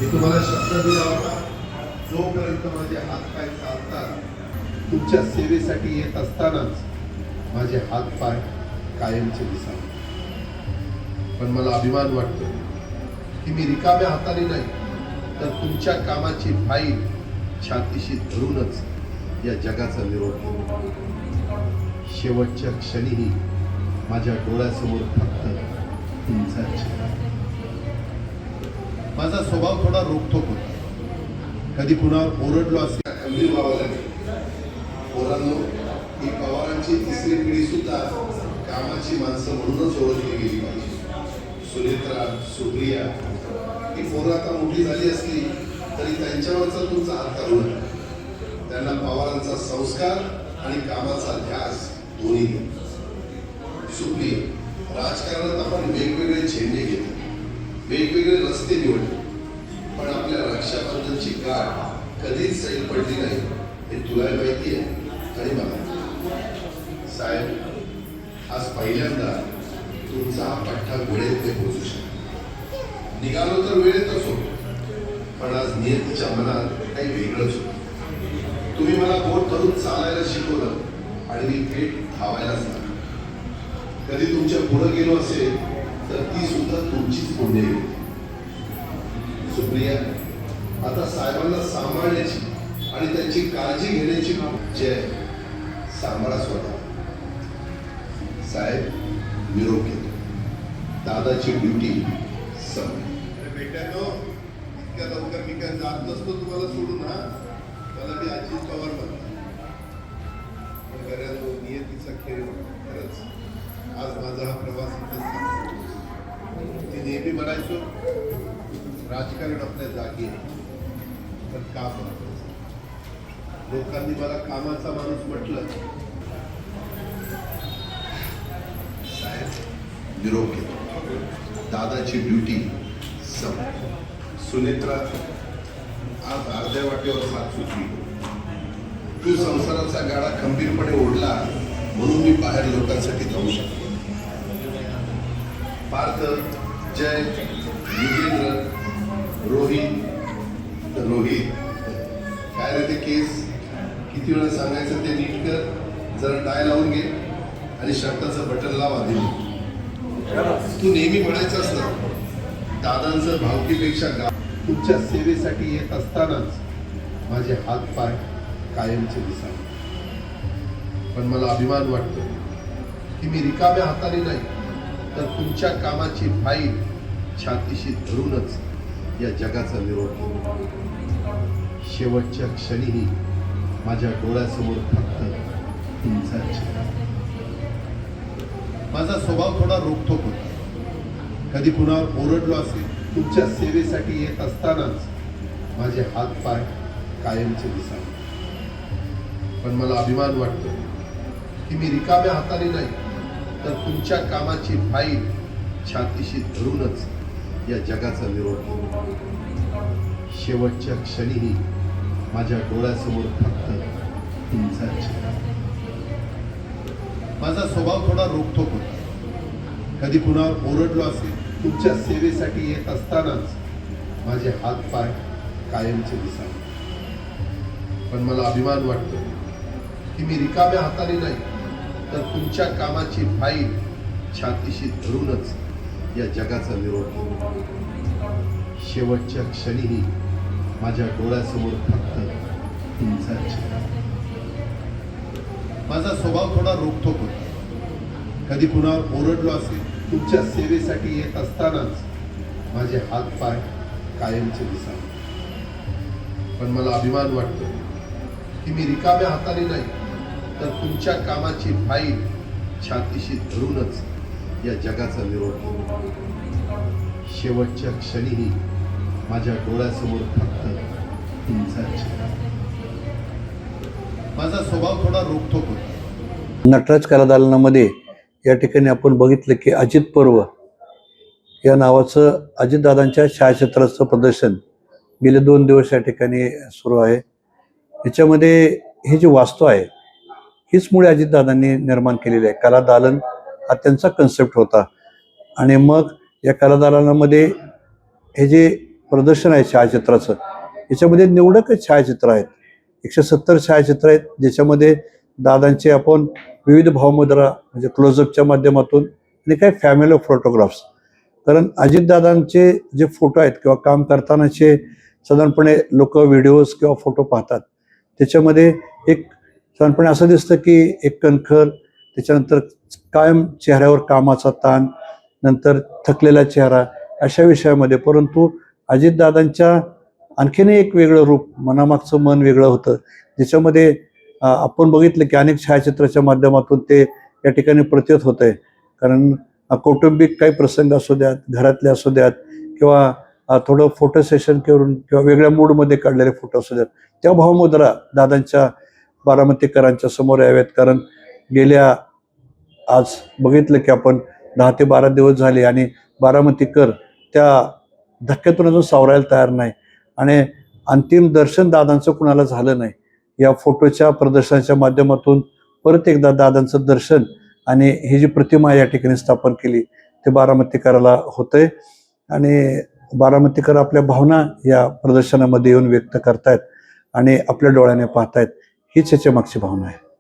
मी तुम्हाला शब्द दिला होता, जोपर्यंत माझे हातपाय चालतात, तुमच्या सेवेसाठी येत असतानाच माझे हातपाय कायमचे दिसावे. पण मला अभिमान वाटतो की मी रिकाम्या हाताने नाही, तर तुमच्या कामाची फाईल छातीशी धरूनच या जगाचा निरोप केला. शेवटच्या क्षणीही माझ्या डोळ्यासमोर फक्त तुमचा चेहरा. माझा स्वभाव थोडा रोखठोक होता. कधी कुणावर ओरडलो असेल गंभीर व्हावं लागेल. पोरांनो, ही पवारांची तिसरी पिढी सुद्धा कामाची माणसं म्हणूनच ओळखली गेली पाहिजे. सुनेत्रा, सुप्रिया ही पोरं आता मोठी झाली असली तरी त्यांच्यावरचा तुमचा हात काढू नका. त्यांना पवारांचा संस्कार आणि कामाचा ध्यास दोन्ही घ्या. सुप्रिया, राजकारणात आपण वेगवेगळे झेंडे घेतो, वेगवेगळे रस्ते निवडतो, पण आपल्या रक्षाबंधनची गाठ कधीच सैल पडली नाही हे तुला माहिती आहे आणि मला. साहेब, आज पहिल्यांदा तुमचा हा पठ्ठा वेळेत ते पोहोचू शकतो. निघालो तर वेळेतच होतो, पण आज नियतीच्या मनात काही वेगळंच होतं. तुम्ही मला बोट धरून चालायला शिकवलं आणि मी थेट धावायला सांगितलं. कधी तुमच्या पुढे गेलो असेल तर ती सुद्धा तुमचीच पुण्य होती. सुप्रिया, आता साहेबांना सांभाळण्याची आणि त्यांची काळजी घेण्याची जय सांभाळा स्वतः. साहेब, निरोप घेतो. दादाची ड्युटी संपली. बेट्यानो, इतक्या लवकर मी काय जात नसतो तुम्हाला सोडून. हा, मला मी अजित पवार म्हणतो. नियतीचा खेळ खरंच आज माझा हा प्रवास मी नेहमी म्हणायचो, राजकारण आपल्या जागी आहे, पण का बनायचं. लोकांनी मला कामाचा माणूस म्हटलं. साहेब, निरोप घेतो. दादाची ड्युटी संपली. सुनेत्रा, आज अर्ध्या वाटेवर हात सुटली. तू संसाराचा गाडा खंबीरपणे ओढला म्हणून मी बाहेर लोकांसाठी जाऊ शकतो. पार्थ, जय, युगेंद्र, रोहित काय रे ते केस किती वेळा सांगायचं ते नीट कर, जरा टाय लावून घे आणि शर्टाचं बटन लाव आधी. तू नेहमी म्हणायचं असतं, दादांचं भावकीपेक्षा तुमच्या सेवेसाठी येत असतानाच माझे हात पाय कायमचे दिसावे. पण मला अभिमान वाटतो की मी रिकाम्या हाताने नाही, तर तुमच्या कामाची फाईल छातीशी धरूनच या जगाचा निरोप केला. शेवटच्या क्षणीही माझ्या डोळ्यासमोर फक्त तुमचा चेहरा. माझा स्वभाव थोडा रोखठोक होता. कधी कुणावर ओरडलो असेल. तुमच्या सेवेसाठी येत असतानाच माझे हात पाय कायमचे दिसावे. पण मला अभिमान वाटतो की मी रिकाम्या हाताने नाही, तर तुमच्या कामाची फाईल छातीशी धरूनच या जगाचा निरोप केला. शेवटच्या क्षणीही माझ्या डोळ्यासमोर फक्त तुमचा चेहरा. माझा स्वभाव थोडा रोखठोक होता. कधी कुणावर ओरडलो असेल. तुमच्या सेवेसाठी येत असतानाच माझे हात पाय कायमचे दिसावे. पण मला अभिमान वाटतो की मी रिकाम्या हाताने नाही, तर तुमच्या कामाची फाईल छातीशी धरूनच या जगाचा निरोप केला. शेवटच्या क्षणीही माझ्या डोळ्यासमोर फक्त तुमचा चेहरा. माझा स्वभाव थोडा रोखठोक होता. कधी कुणावर ओरडलो असेल. तुमच्या सेवेसाठी येत असतानाच माझे हात पाय कायमचे दिसावे. पण मला अभिमान वाटतो की मी रिकाम्या हाताने नाही, तर तुमच्या कामाची फाईल छातीशी धरूनच या जगाचा निरोप केला. शेवटच्या क्षणीही माझ्या डोळ्यासमोर फक्त तुमचा चेहरा. माझा स्वभाव थोडा रोखठोक होता. नटराज कलादालनामध्ये या ठिकाणी आपण बघितलं की अजित पर्व या नावाचं अजितदादांच्या छायाचित्राचं प्रदर्शन गेले 2 दिवस या ठिकाणी सुरू आहे. याच्यामध्ये हे जे वास्तू आहे हीच मुळे अजितदादांनी निर्माण केलेली आहे. कलादालन हा त्यांचा कन्सेप्ट होता आणि मग या कलादालनामध्ये हे जे प्रदर्शन आहे छायाचित्राचं, याच्यामध्ये निवडकच छायाचित्र आहेत. 170 छायाचित्र आहेत, ज्याच्यामध्ये दादांचे आपण विविध भावमुद्रा म्हणजे क्लोजअपच्या माध्यमातून आणि काही फॅमिली फोटोग्राफ्स. कारण अजितदादांचे जे फोटो आहेत किंवा काम करतानाचे साधारणपणे लोक व्हिडिओज किंवा फोटो पाहतात, त्याच्यामध्ये एक साधारणपणे असं दिसतं की एक कणखर, त्याच्यानंतर कायम चेहऱ्यावर कामाचा ताण, नंतर थकलेला चेहरा, अशा विषयामध्ये. परंतु अजितदादांच्या आणखीनही एक वेगळं रूप, मनामागचं मन वेगळं होतं, ज्याच्यामध्ये आपण बघितलं की अनेक छायाचित्राच्या माध्यमातून ते या ठिकाणी प्रतीत होत आहे. कारण कौटुंबिक काही प्रसंग असू द्यात, घरातले असू द्यात, किंवा थोडं फोटो सेशन करून किंवा वेगळ्या मूडमध्ये काढलेले फोटो असू द्यात, त्या भावमुद्रा दादांच्या बारामतीकरांच्या समोर याव्यात. कारण गेल्या आज बघितलं की आपण 10 ते 12 दिवस झाले आणि बारामतीकर त्या धक्क्यातून अजून सावरायला तयार नाही आणि अंतिम दर्शन दादांचं कुणाला झालं नाही. या फोटोच्या प्रदर्शनाच्या माध्यमातून परत एकदा दादांचं दर्शन आणि ही जी प्रतिमा या ठिकाणी स्थापन केली ते बारामतीकराला होतंय आणि बारामतीकर आपल्या भावना या प्रदर्शनामध्ये येऊन व्यक्त करतायत आणि आपल्या डोळ्याने पाहतायत. हीच याच्या मागची भावना आहे.